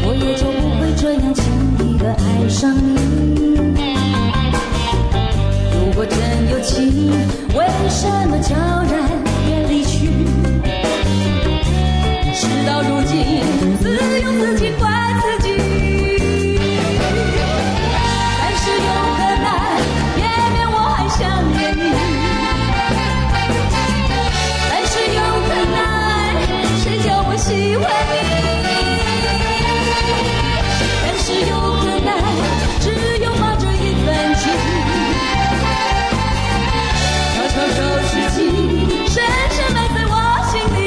我也就不会这样轻易的爱上你。如果真有情，为什么悄然远离去？事到如今，自用自己怪自己。但是有可能，也免我还想念你。但是有可能，谁叫我喜欢你？但是有可能，只有把这一份情悄悄收拾起，深深埋在我心里。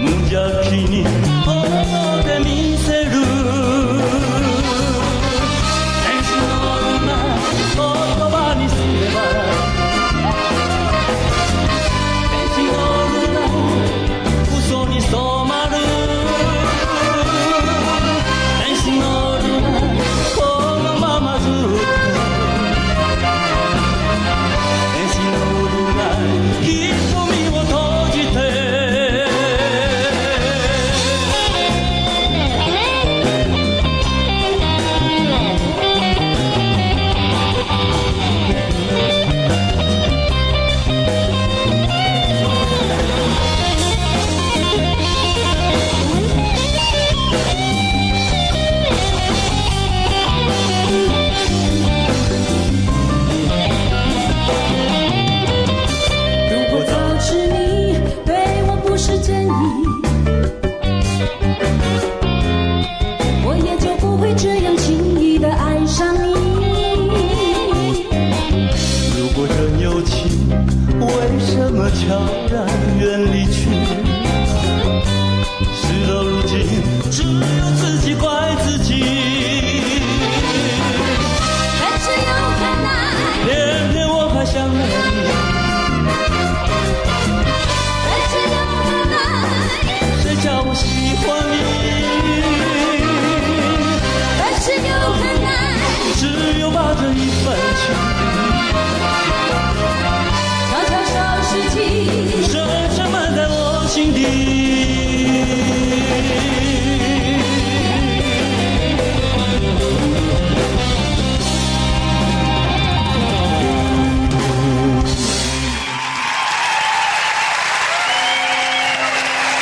無邪気に